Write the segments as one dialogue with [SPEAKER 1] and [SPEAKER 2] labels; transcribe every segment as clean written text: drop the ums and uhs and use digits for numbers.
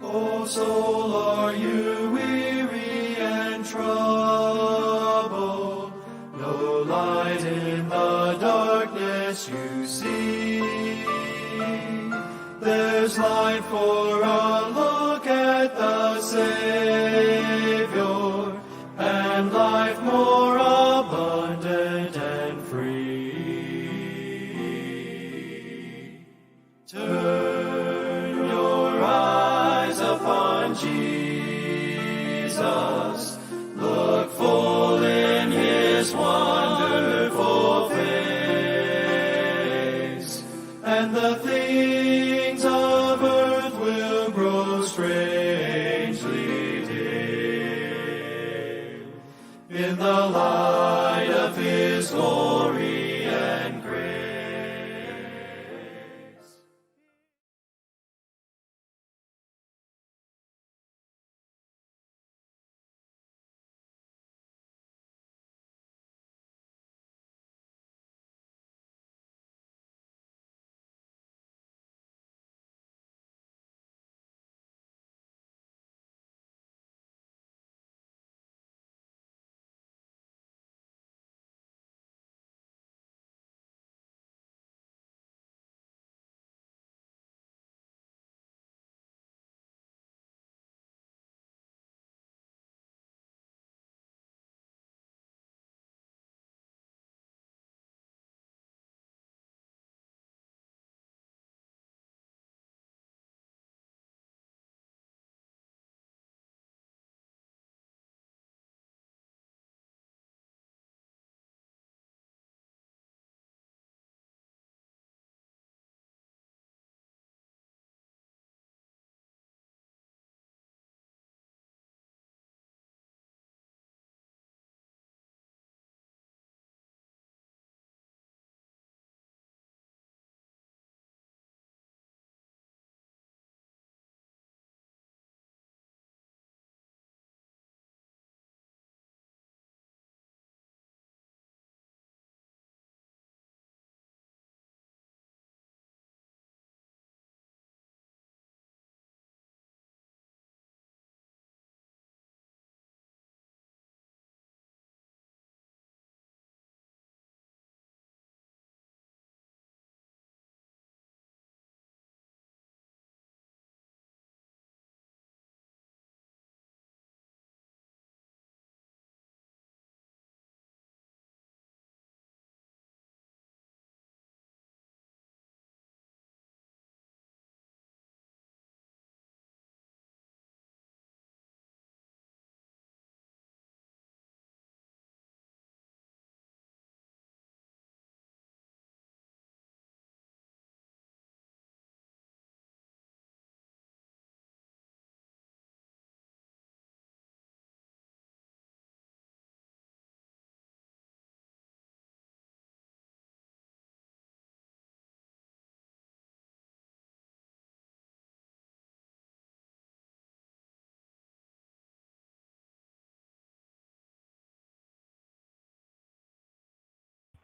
[SPEAKER 1] O soul, are you weary and troubled? No light in the darkness you see. There's light for a look at the Savior, and life more abundant and free. Turn your eyes upon Jesus, look full in his wonderful face, and the things of earth will grow strangely dim in the light of his glory and grace.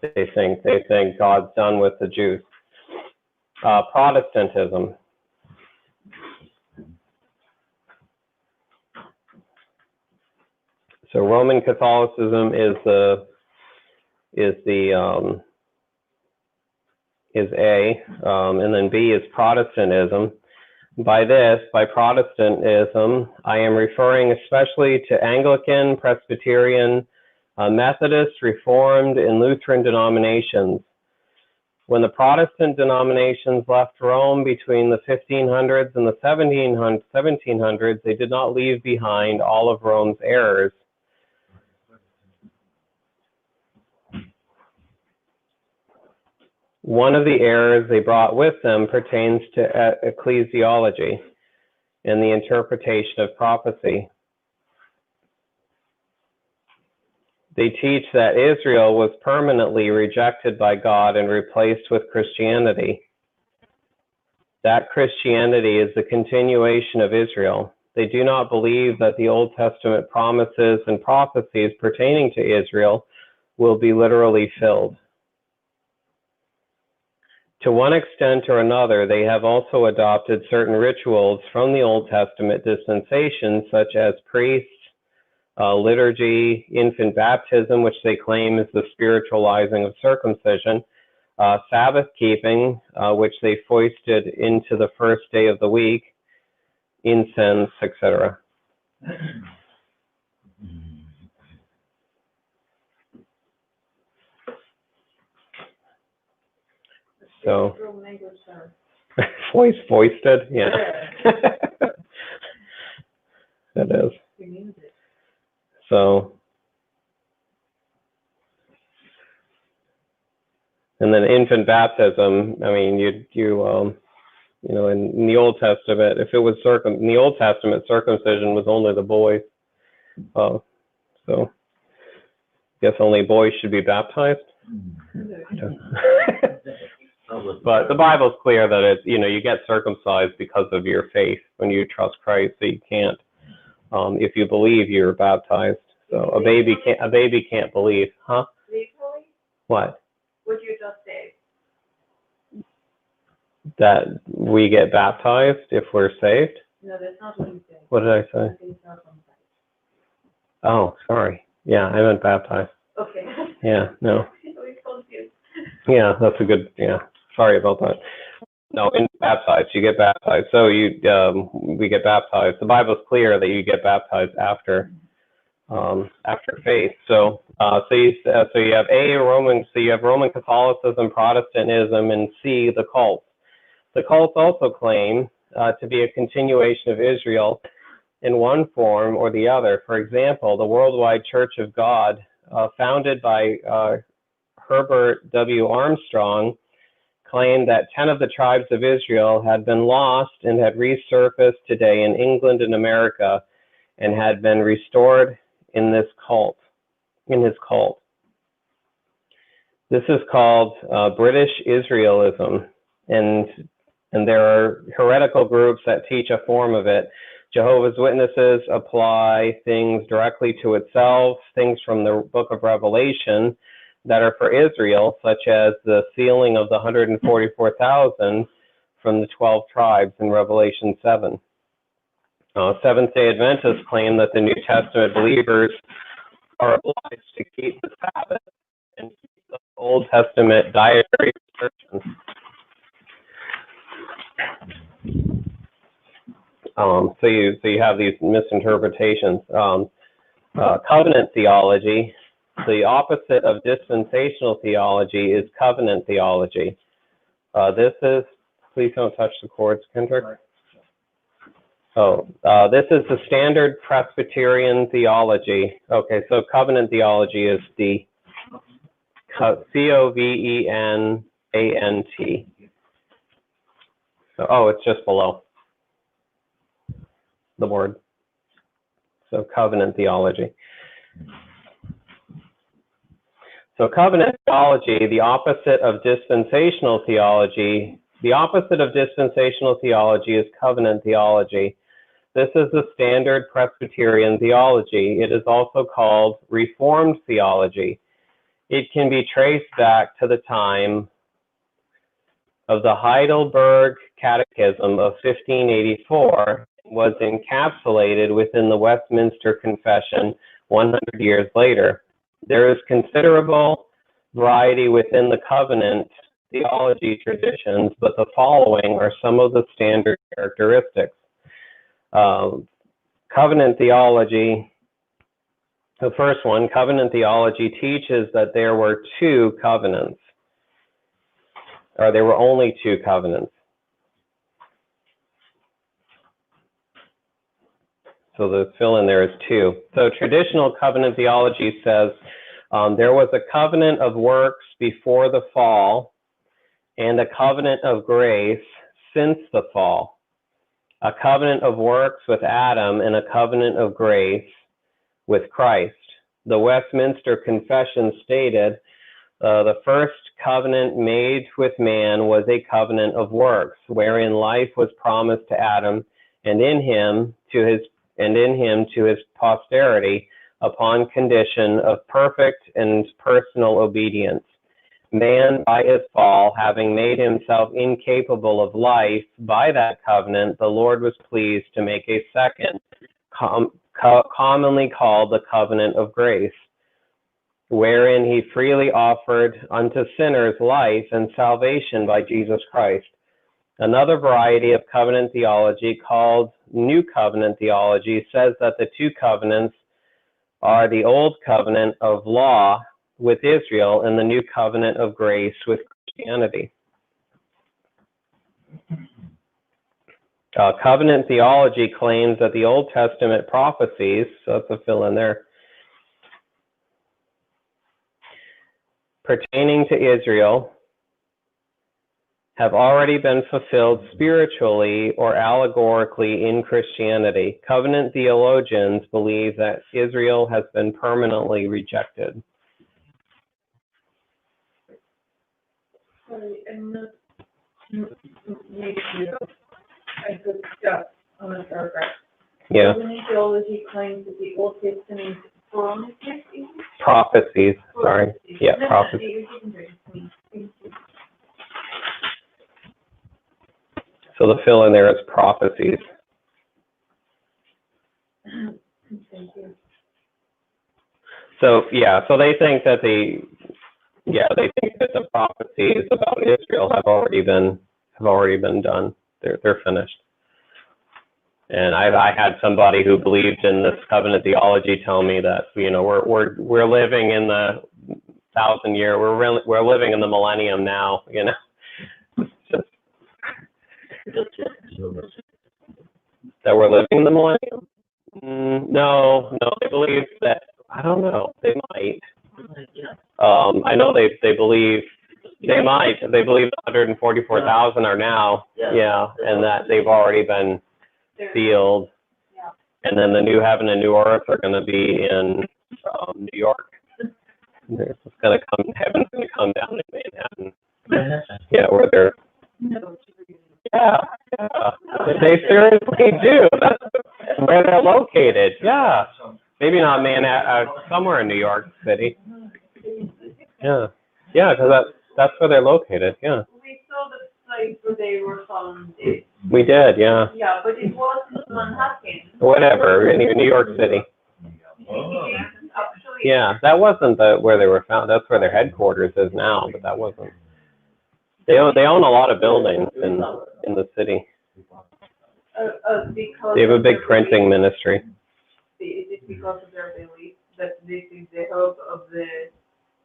[SPEAKER 2] They think God's done with the Jews. Protestantism. So Roman Catholicism is A, and then B is Protestantism. By Protestantism, I am referring especially to Anglican, Presbyterian, Methodist, Reformed, and Lutheran denominations. When the Protestant denominations left Rome between the 1500s and the 1700s, they did not leave behind all of Rome's errors. One of the errors they brought with them pertains to ecclesiology and the interpretation of prophecy. They teach that Israel was permanently rejected by God and replaced with Christianity. That Christianity is the continuation of Israel. They do not believe that the Old Testament promises and prophecies pertaining to Israel will be literally filled. To one extent or another, they have also adopted certain rituals from the Old Testament dispensation, such as priests, liturgy, infant baptism, which they claim is the spiritualizing of circumcision, Sabbath keeping, which they foisted into the first day of the week, incense, etc. So, foisted, yeah. It is. So, and then infant baptism, I mean, you know, in the Old Testament, if it was in the Old Testament, circumcision was only the boys. So, I guess only boys should be baptized. But the Bible's clear that it, you know, you get circumcised because of your faith when you trust Christ. So you can't, if you believe, you're baptized. So a baby can't believe, huh?
[SPEAKER 3] Legally?
[SPEAKER 2] What?
[SPEAKER 3] Would you just say?
[SPEAKER 2] That we get baptized if we're saved?
[SPEAKER 3] No, that's not what you say.
[SPEAKER 2] What did I say? Oh, sorry. Yeah, I meant baptized.
[SPEAKER 3] Okay.
[SPEAKER 2] Yeah, no.
[SPEAKER 3] We're confused.
[SPEAKER 2] Yeah, that's a good, yeah. Sorry about that. No, in baptized, you get baptized. So we get baptized. The Bible's clear that you get baptized after faith. So you have Roman Catholicism, Protestantism, and C, the cults. The cults also claim to be a continuation of Israel in one form or the other. For example, the Worldwide Church of God, founded by Herbert W. Armstrong, claimed that 10 of the tribes of Israel had been lost and had resurfaced today in England and America and had been restored in his cult. This is called British Israelism, and there are heretical groups that teach a form of it. Jehovah's Witnesses apply things directly to itself, things from the book of Revelation that are for Israel, such as the sealing of the 144,000 from the 12 tribes in Revelation 7. Seventh-day Adventists claim that the New Testament believers are obliged to keep the Sabbath and keep the Old Testament dietary restrictions. So you have these misinterpretations. Covenant theology, the opposite of dispensational theology, is covenant theology. This is, please don't touch the cords, Kendrick. This is the standard Presbyterian theology. Okay, so covenant theology is the Covenant. So, it's just below the word. So covenant theology. So covenant theology, the opposite of dispensational theology. The opposite of dispensational theology is covenant theology. This is the standard Presbyterian theology. It is also called Reformed theology. It can be traced back to the time of the Heidelberg Catechism of 1584, was encapsulated within the Westminster Confession 100 years later. There is considerable variety within the covenant theology traditions, but the following are some of the standard characteristics. Covenant theology, the first one, covenant theology teaches that there were two covenants, or there were only two covenants. So the fill in there is two. So traditional covenant theology says there was a covenant of works before the fall and a covenant of grace since the fall. A covenant of works with Adam and a covenant of grace with Christ. The Westminster Confession stated the first covenant made with man was a covenant of works, wherein life was promised to Adam and in him to his posterity upon condition of perfect and personal obedience. Man, by his fall, having made himself incapable of life by that covenant, the Lord was pleased to make a second, commonly called the covenant of grace, wherein he freely offered unto sinners life and salvation by Jesus Christ. Another variety of covenant theology, called New Covenant theology, says that the two covenants are the old covenant of law with Israel and the new covenant of grace with Christianity. Covenant theology claims that the Old Testament prophecies, so that's a fill in there, pertaining to Israel have already been fulfilled spiritually or allegorically in Christianity. Covenant theologians believe that Israel has been permanently rejected.
[SPEAKER 3] Sorry, I'm not making it up. I could stop on a paragraph.
[SPEAKER 2] Yeah.
[SPEAKER 3] Covenant theology claims that the Old Testament
[SPEAKER 2] Prophecies, sorry. Yeah, prophecies. So the fill in there is prophecies.
[SPEAKER 3] Thank you.
[SPEAKER 2] So yeah, so they think that the prophecies about Israel have already been done. They're finished. And I had somebody who believed in this covenant theology tell me that we're living in the 1,000-year, we're living in the millennium now. That we're living in the millennium. No, they believe that. I don't know. They might. I know they believe. They might. They believe 144,000 are now. Yeah, and that they've already been sealed.
[SPEAKER 3] Yeah.
[SPEAKER 2] And then the new heaven and new earth are going to be in New York. It's going to come. Heaven's going to come down in Manhattan. Yeah, where they're. Yeah. They seriously do. That's where they're located. Yeah. Maybe not Manhattan, somewhere in New York City. Yeah. Yeah, because that's where they're located. Yeah.
[SPEAKER 3] We saw the place where they were found.
[SPEAKER 2] We did, yeah.
[SPEAKER 3] Yeah, but it wasn't Manhattan.
[SPEAKER 2] Whatever, in New York City.
[SPEAKER 3] Actually,
[SPEAKER 2] Yeah, that wasn't where they were found. That's where their headquarters is now, but that wasn't. They own a lot of buildings in the city.
[SPEAKER 3] because
[SPEAKER 2] They have a big
[SPEAKER 3] of their
[SPEAKER 2] printing
[SPEAKER 3] belief.
[SPEAKER 2] ministry.
[SPEAKER 3] Is it because of their belief that this is the hope of the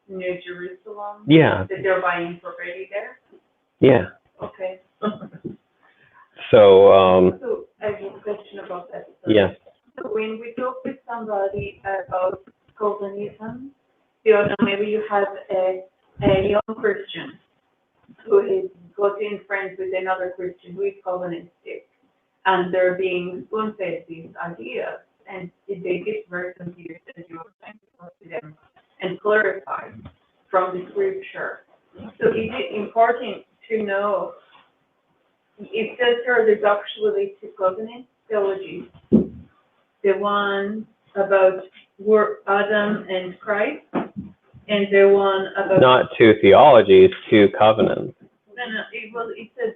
[SPEAKER 3] New Jerusalem?
[SPEAKER 2] Yeah,
[SPEAKER 3] That they're buying property there?
[SPEAKER 2] yeah.
[SPEAKER 3] Okay.
[SPEAKER 2] So,
[SPEAKER 3] So I have a question about that.
[SPEAKER 2] yeah.
[SPEAKER 3] So when we talk with somebody about Calvinism, maybe you have a young Christian who is gotten friends with another Christian who is Calvinistic, and they're being spoon-fed these ideas, and they get very confused, and you are trying to talk to them and clarify from the scripture. So is it important to know? It says here there's actually two covenant theologies. The one about Adam and Christ, and the one about...
[SPEAKER 2] Not two theologies, two covenants.
[SPEAKER 3] No, it says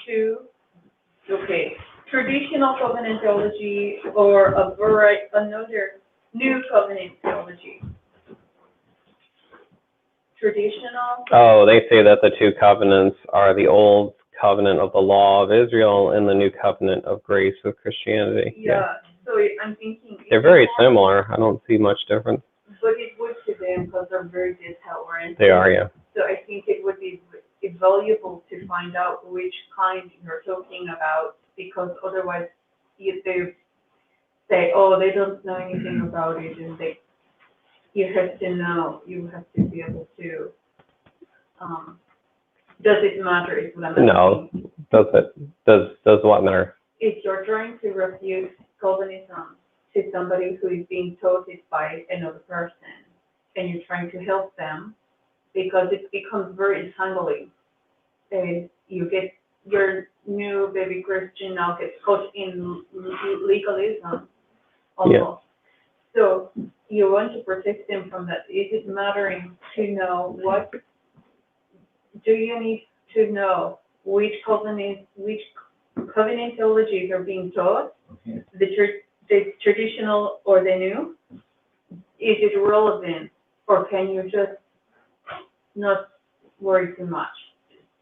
[SPEAKER 3] two, okay. Traditional covenant theology or another new covenant theology. Traditional...
[SPEAKER 2] Oh, they say that the two covenants are the old covenant of the law of Israel and the new covenant of grace with Christianity.
[SPEAKER 3] Yeah, so I'm thinking...
[SPEAKER 2] They're very similar. I don't see much difference.
[SPEAKER 3] But it would to them because they're very detail-oriented.
[SPEAKER 2] They are, yeah.
[SPEAKER 3] So I think it would be valuable to find out which kind you're talking about, because otherwise, if they say, oh, they don't know anything about it, and you have to know, you have to be able to, does it matter if what I'm asking?
[SPEAKER 2] No, does it? Does what matter?
[SPEAKER 3] If you're trying to refute Calvinism to somebody who is being taught it by another person, and you're trying to help them, because it becomes very entangling. And you get your new baby Christian now gets caught in legalism almost.
[SPEAKER 2] Yeah.
[SPEAKER 3] So you want to protect them from that. Is it mattering to know what, do you need to know which covenantologies are being taught,
[SPEAKER 4] Okay.
[SPEAKER 3] the traditional or the new? Is it relevant, or can you just not worry too much?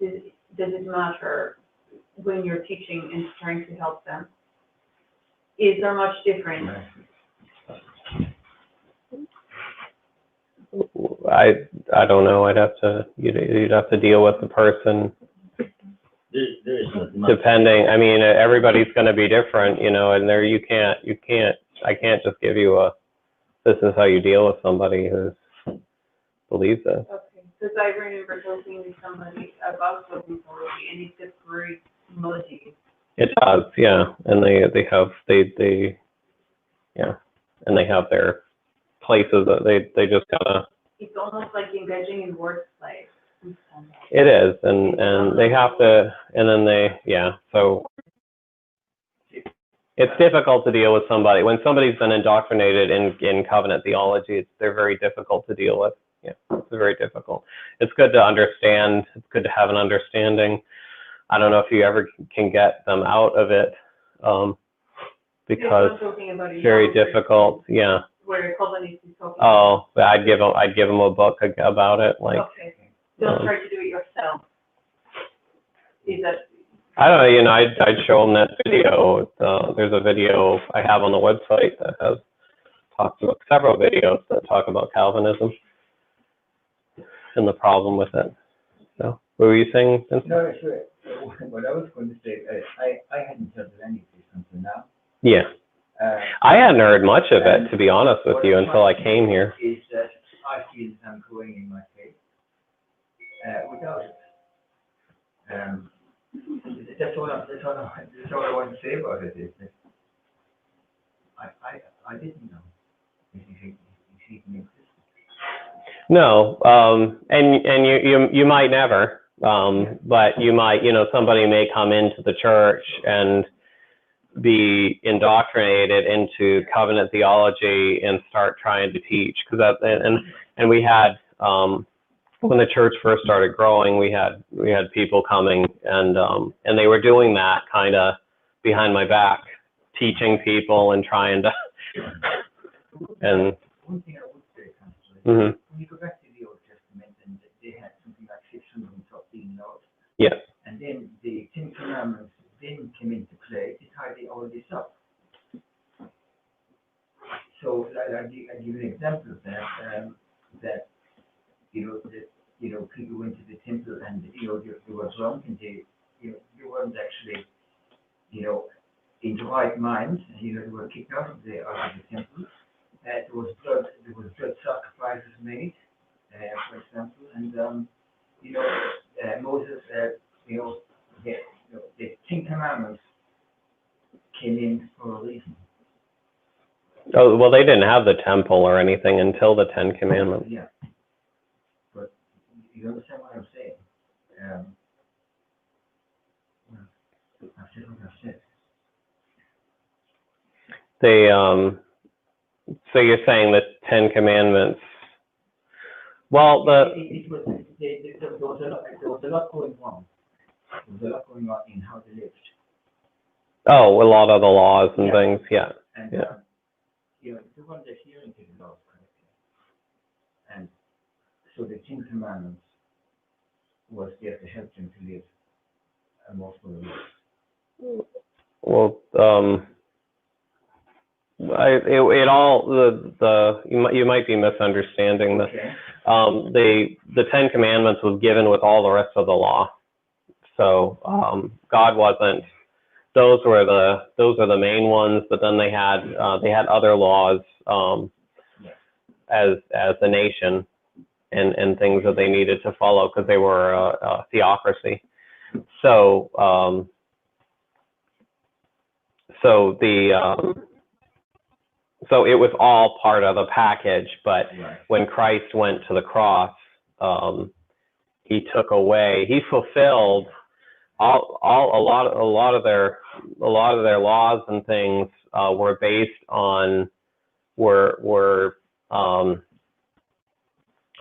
[SPEAKER 3] Does it matter when you're teaching and trying to help them? Is there much difference?
[SPEAKER 2] I don't know. You'd have to deal with the person.
[SPEAKER 4] There is not much.
[SPEAKER 2] Depending, I mean, everybody's going to be different, you know, and I can't just give you this is how you deal with somebody who believes this.
[SPEAKER 3] Okay, because I remember talking with somebody about cosmetology, and it's a great module.
[SPEAKER 2] It does, yeah, and they have their places that they just gotta.
[SPEAKER 3] It's almost like engaging in workplace.
[SPEAKER 2] It is, and they have to, and then so it's difficult to deal with somebody when somebody's been indoctrinated in covenant theology. They're very difficult to deal with. Yeah, it's very difficult. It's good to understand. It's good to have an understanding. I don't know if you ever can get them out of it, because it's very difficult. Yeah.
[SPEAKER 3] Where covenant is talking.
[SPEAKER 2] Oh, but I'd give them a book about it. Like,
[SPEAKER 3] okay. Don't try to do it yourself. Is that?
[SPEAKER 2] I don't know. You know, I'd show them that video. There's a video I have on the website that has talks about several videos that talk about Calvinism and the problem with it. So, what were you saying, Vincent?
[SPEAKER 4] No, sure. What I was going to say, I hadn't heard of any of this until now.
[SPEAKER 2] Yeah. I hadn't heard much of it, to be honest with you, until I came here.
[SPEAKER 4] Is that I feel that I'm growing in my faith without it. That's all I want to say about it. Is that I didn't know if it even existed.
[SPEAKER 2] No, and you might never, but you might, you know, somebody may come into the church and be indoctrinated into covenant theology and start trying to teach, because and we had when the church first started growing, we had people coming and they were doing that kind of behind my back, teaching people and trying to and
[SPEAKER 4] One thing I would say, Councillor,
[SPEAKER 2] mm-hmm.
[SPEAKER 4] when you go back to the Old Testament, and they had something like 613 laws.
[SPEAKER 2] Yeah.
[SPEAKER 4] And then the Ten Commandments then came into play to tidy all this up. So I'll give an example of that. That people went to the temple and they were drunk and they weren't actually in the right mind. And, they were kicked out of the temple. There was blood sacrifices made, for example, and Moses, the Ten Commandments came in for a reason.
[SPEAKER 2] Oh, well, they didn't have the temple or anything until the Ten Commandments.
[SPEAKER 4] Yeah, but you understand what I'm saying? I've said what I've said.
[SPEAKER 2] So you're saying the Ten Commandments? Well,
[SPEAKER 4] There was a lot going on. There was a lot going on in how they lived.
[SPEAKER 2] Oh, a lot of the laws and things, yeah.
[SPEAKER 4] And
[SPEAKER 2] yeah.
[SPEAKER 4] The ones that hearing to the laws correctly. And so the Ten Commandments was there to help them to live a more full life.
[SPEAKER 2] Well, you might be misunderstanding this.
[SPEAKER 4] Okay.
[SPEAKER 2] The Ten Commandments was given with all the rest of the law. So God wasn't. Those are the main ones, but then they had other laws as a nation and things that they needed to follow because they were a theocracy. So so it was all part of the package, but when Christ went to the cross, he took away, he fulfilled a lot of their laws and things were based on were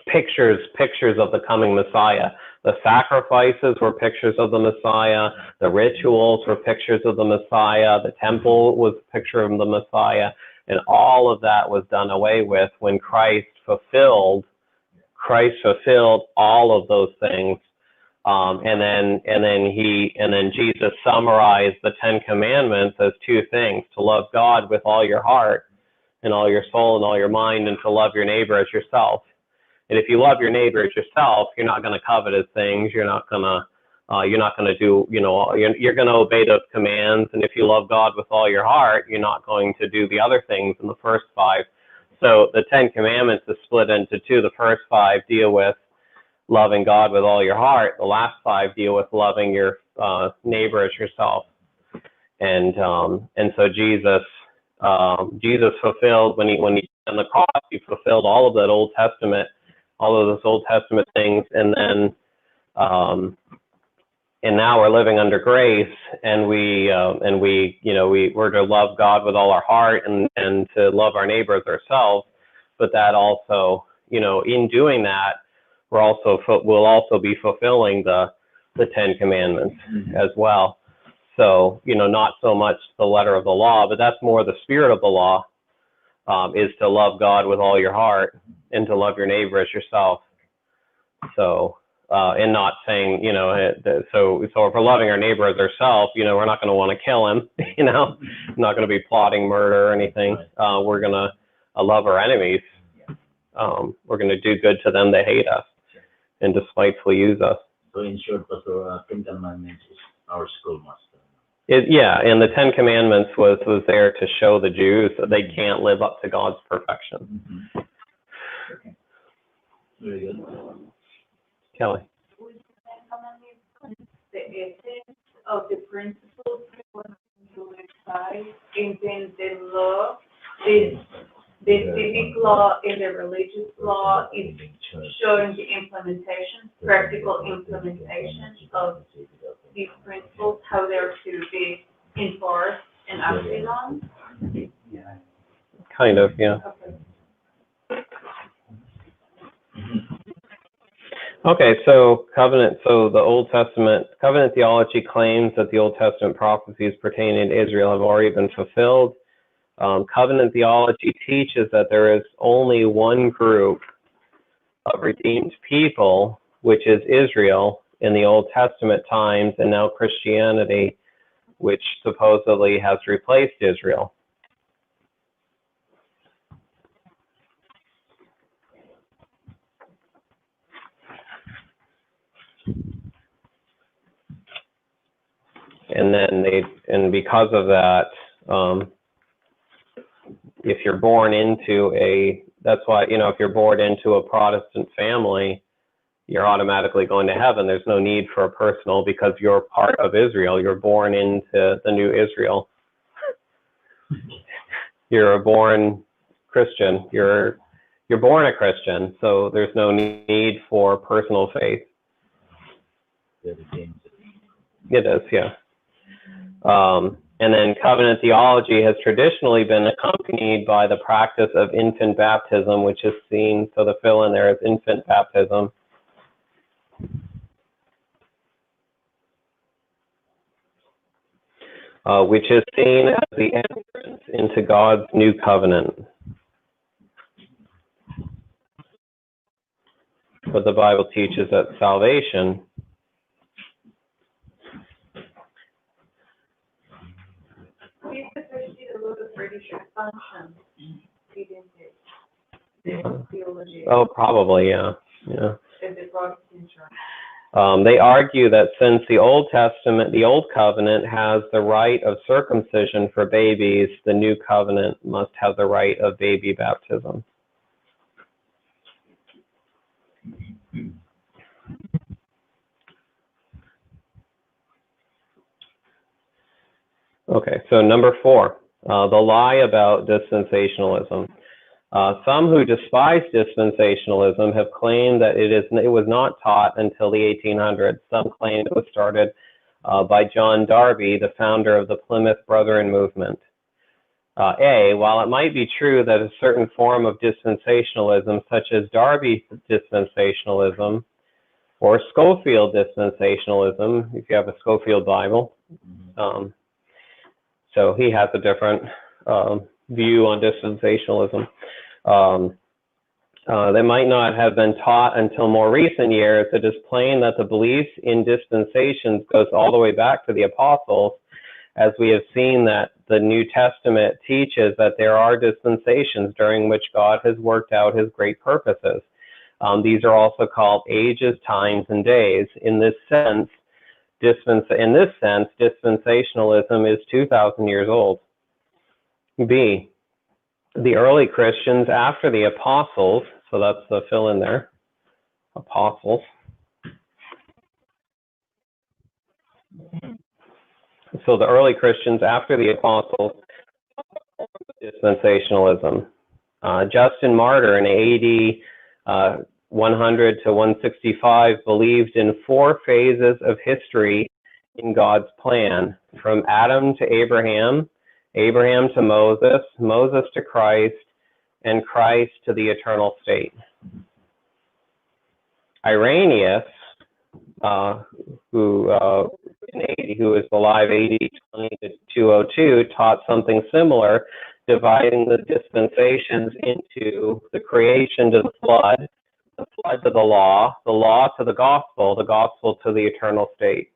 [SPEAKER 2] pictures of the coming Messiah. The sacrifices were pictures of the Messiah. The rituals were pictures of the Messiah. The temple was a picture of the Messiah. And all of that was done away with when Christ fulfilled all of those things. And then Jesus summarized the 10 Commandments as two things: to love God with all your heart and all your soul and all your mind, and to love your neighbor as yourself. And if you love your neighbor as yourself, you're not going to covet his things. You're not going to do, you're going to obey those commands. And if you love God with all your heart, you're not going to do the other things in the first 5. So the 10 Commandments is split into 2. The first 5 deal with loving God with all your heart. The last 5 deal with loving your neighbor as yourself. And so Jesus fulfilled, when he on the cross, he fulfilled all of that Old Testament, all of those Old Testament things, and now we're living under grace, and we're to love God with all our heart and to love our neighbors ourselves. But that also, in doing that, we'll also be fulfilling the 10 Commandments as well. So, not so much the letter of the law, but that's more the spirit of the law, is to love God with all your heart and to love your neighbor as yourself. So, and not saying, so if we're loving our neighbor as ourselves, we're not going to want to kill him, not going to be plotting murder or anything. We're going to love our enemies. We're going to do good to them that hate us and despitefully use us.
[SPEAKER 5] So in short, Pastor, 10 Commandments is our schoolmaster.
[SPEAKER 2] And the 10 Commandments was there to show the Jews that they can't live up to God's perfection.
[SPEAKER 5] Mm-hmm. Okay. Very good.
[SPEAKER 2] Kelly.
[SPEAKER 3] The essence of the principles to exercise, and then the law, the civic law and the religious law is showing the implementation, practical implementation of these principles, how they're to be enforced and acted on.
[SPEAKER 2] Kind of, yeah. Okay, so covenant. So the Old Testament covenant theology claims that the Old Testament prophecies pertaining to Israel have already been fulfilled. Covenant theology teaches that there is only one group of redeemed people, which is Israel in the Old Testament times, and now Christianity, which supposedly has replaced Israel. And because of that, if you're born into that's why, if you're born into a Protestant family, you're automatically going to heaven. There's no need for a personal, because you're part of Israel. You're born into the new Israel. You're a born Christian. You're born a Christian, so there's no need for personal faith. It is, yeah. And then covenant theology has traditionally been accompanied by the practice of infant baptism, which is seen, so the fill in there is infant baptism. Which is seen as the entrance into God's new covenant. But the Bible teaches that salvation Oh, probably, yeah. They argue that since the Old Testament, the Old Covenant has the right of circumcision for babies, the New Covenant must have the right of baby baptism. Okay, so number 4, the lie about dispensationalism. Some who despise dispensationalism have claimed that it was not taught until the 1800s. Some claim it was started by John Darby, the founder of the Plymouth Brethren movement. While it might be true that a certain form of dispensationalism, such as Darby dispensationalism or Schofield dispensationalism, if you have a Schofield Bible, so he has a different view on dispensationalism. They might not have been taught until more recent years. It is plain that the belief in dispensations goes all the way back to the apostles, as we have seen that the New Testament teaches that there are dispensations during which God has worked out his great purposes. These are also called ages, times, and days. In this sense, dispensationalism is 2,000 years old. B, the early Christians after the apostles, so that's the fill in there, apostles. So the early Christians after the apostles, dispensationalism. Justin Martyr in AD 100 to 165 believed in 4 phases of history in God's plan, from Adam to Abraham, Abraham to Moses, Moses to Christ, and Christ to the eternal state. Irenaeus, who is alive AD 20 to 202, taught something similar, dividing the dispensations into the creation to the flood to the law to the gospel to the eternal state.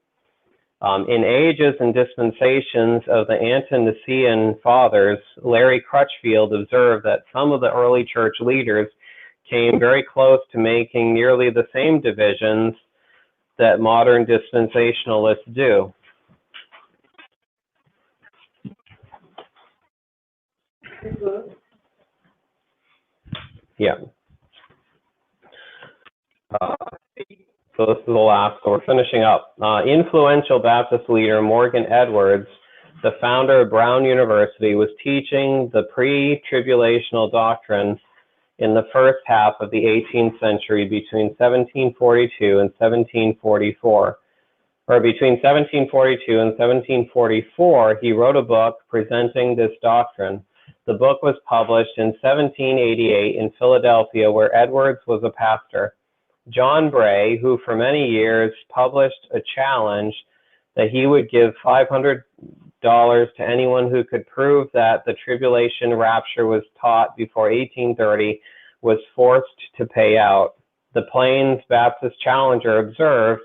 [SPEAKER 2] In Ages and Dispensations of the Ante-Nicene Fathers, Larry Crutchfield observed that some of the early church leaders came very close to making nearly the same divisions that modern dispensationalists do. Yeah. So this is the last, so we're finishing up. Influential Baptist leader Morgan Edwards, the founder of Brown University, was teaching the pre-tribulational doctrine in the first half of the 18th century between 1742 and 1744. Or between 1742 and 1744, he wrote a book presenting this doctrine. The book was published in 1788 in Philadelphia, where Edwards was a pastor. John Bray, who for many years published a challenge that he would give $500 to anyone who could prove that the tribulation rapture was taught before 1830, was forced to pay out. The Plains Baptist Challenger observed,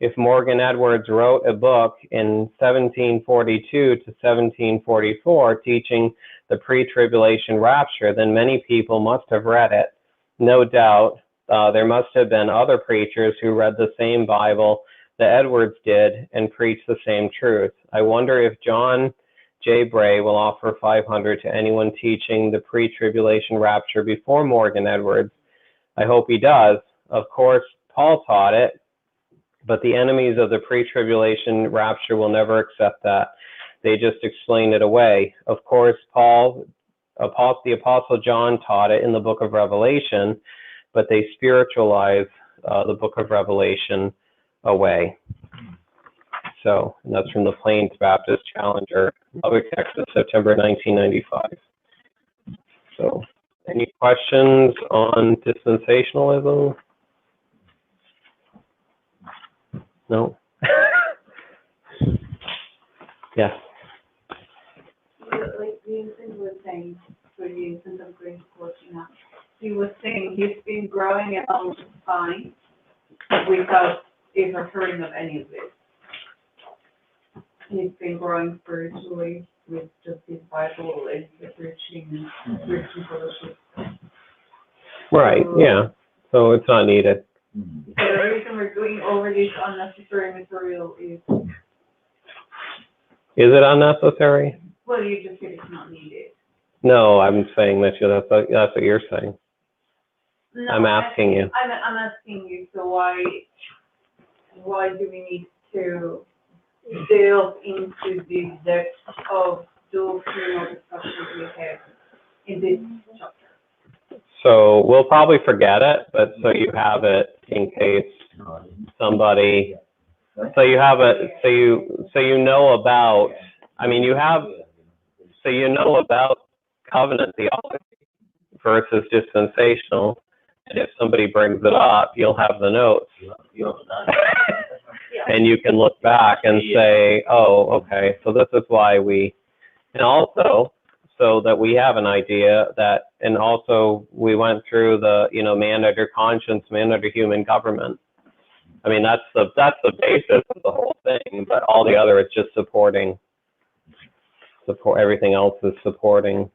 [SPEAKER 2] if Morgan Edwards wrote a book in 1742 to 1744 teaching the pre-tribulation rapture, then many people must have read it. No doubt, there must have been other preachers who read the same Bible that Edwards did and preached the same truth. I wonder if John J. Bray will offer $500 to anyone teaching the pre-tribulation rapture before Morgan Edwards. I hope he does. Of course, Paul taught it, but the enemies of the pre-tribulation rapture will never accept that. They just explain it away. Of course, the Apostle John taught it in the book of Revelation, but they spiritualize the book of Revelation away. So, and that's from the Plains Baptist Challenger, Lubbock, Texas, September 1995. So, any questions on dispensationalism? No? Yes.
[SPEAKER 3] Like Vincent was saying, for Vincent, I'm going to quote you now. He was saying he's been growing along the spine without ever hearing of any of this. He's been growing spiritually with just his Bible and the preaching and preaching fellowship.
[SPEAKER 2] Right, yeah. So it's not needed.
[SPEAKER 3] So the reason we're doing over this unnecessary material is...
[SPEAKER 2] Is it unnecessary?
[SPEAKER 3] Well, you just said it's not needed.
[SPEAKER 2] No, I'm saying that that's what you're saying.
[SPEAKER 3] No,
[SPEAKER 2] I'm asking you.
[SPEAKER 3] I'm asking you, so why do we need to delve into the depth of doctrinal discussions we have in this chapter?
[SPEAKER 2] So we'll probably forget it, but so you have it in case somebody, so you have it, so you know about, I mean, you have, so you know about covenant theology versus dispensational. And if somebody brings it up, you'll have the notes.
[SPEAKER 5] You have that.
[SPEAKER 2] And you can look back and say, oh, okay, so this is why and also so that we have an idea that, and also we went through the, man under conscience, man under human government. I mean, that's the basis of the whole thing, but all the other is just everything else is supporting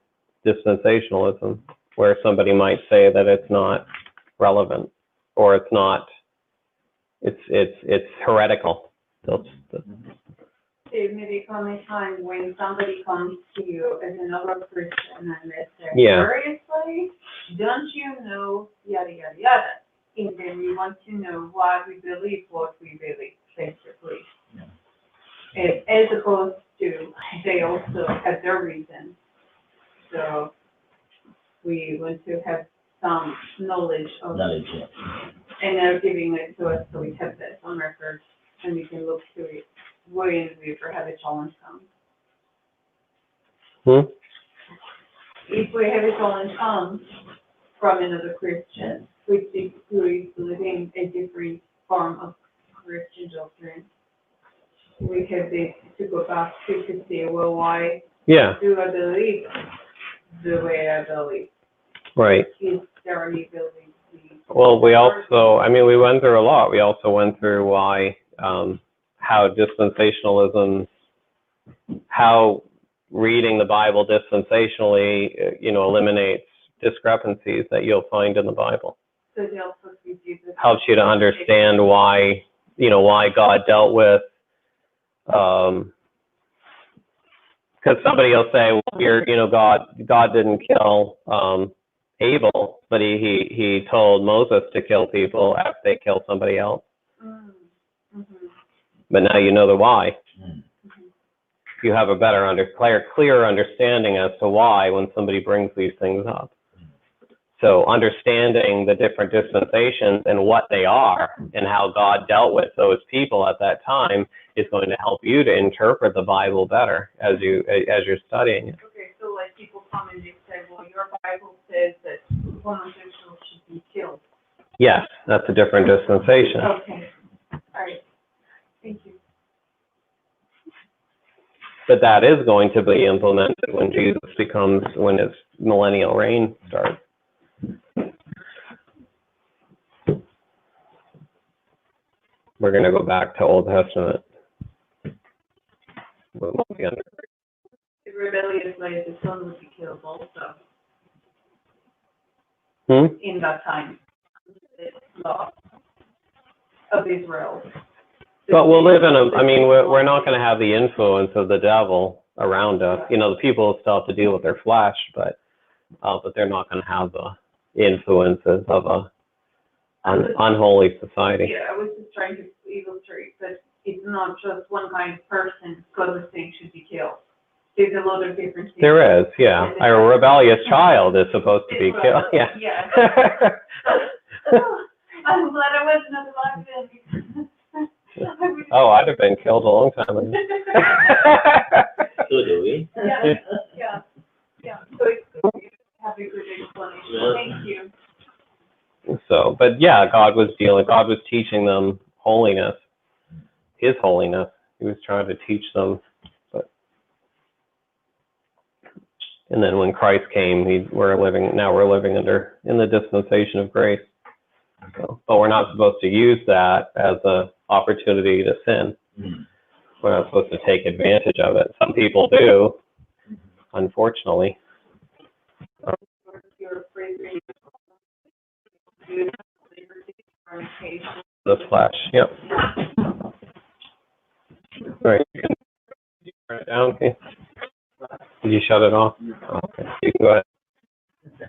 [SPEAKER 2] dispensationalism, where somebody might say that it's not relevant, or it's heretical.
[SPEAKER 3] There may come a time when somebody comes to you as another Christian and they say, seriously, don't you know, yada, yada, yada. And then we want to know what we believe, basically. As opposed to, they also have their reasons. So we want to have some knowledge of it. And they're giving it to us, so we have that on record, and we can look to it when we ever have a challenge come. If we have a challenge come from another Christian, which is living a different form of Christian doctrine, we have this to go back to say, well, why do I believe the way I believe?
[SPEAKER 2] Right.
[SPEAKER 3] Is there any belief?
[SPEAKER 2] Well, we went through a lot. We also went through why, how dispensationalism, how reading the Bible dispensationally, eliminates discrepancies that you'll find in the Bible.
[SPEAKER 3] So it
[SPEAKER 2] helps you to understand why God dealt with, because somebody will say, well, God didn't kill Abel, but he told Moses to kill people after they kill somebody else. But now you know the why. You have a better, clearer understanding as to why when somebody brings these things up. So understanding the different dispensations and what they are and how God dealt with those people at that time is going to help you to interpret the Bible better as you're studying it.
[SPEAKER 3] Okay, so like people come and they say, well, your Bible says that homosexuals should be killed.
[SPEAKER 2] Yes, that's a different dispensation.
[SPEAKER 3] Okay, all right, thank you.
[SPEAKER 2] But that is going to be implemented when when his millennial reign starts. We're going to go back to Old Testament.
[SPEAKER 3] The rebellious way, the son would be killed also. In that time, the law of Israel.
[SPEAKER 2] But we'll live in we're not going to have the influence of the devil around us. The people still have to deal with their flesh, but they're not going to have the influences of an unholy society.
[SPEAKER 3] Yeah, I was just trying to illustrate that it's not just one kind of person God was saying should be killed. There's a lot of different things.
[SPEAKER 2] There is, yeah. A rebellious child is supposed to be killed. Yeah.
[SPEAKER 3] I'm glad I wasn't alive then.
[SPEAKER 2] Oh, I'd have been killed a long time ago.
[SPEAKER 5] So do we?
[SPEAKER 3] Yeah. So it's good to have a good explanation. Thank you.
[SPEAKER 2] So, but God was teaching them holiness, His holiness. He was trying to teach them. And then when Christ came, we're living in the dispensation of grace. So, but we're not supposed to use that as an opportunity to sin. We're not supposed to take advantage of it. Some people do, unfortunately. The flesh, yep. All right, you can turn it down, okay? Did you shut it off? Oh, okay, you can go ahead.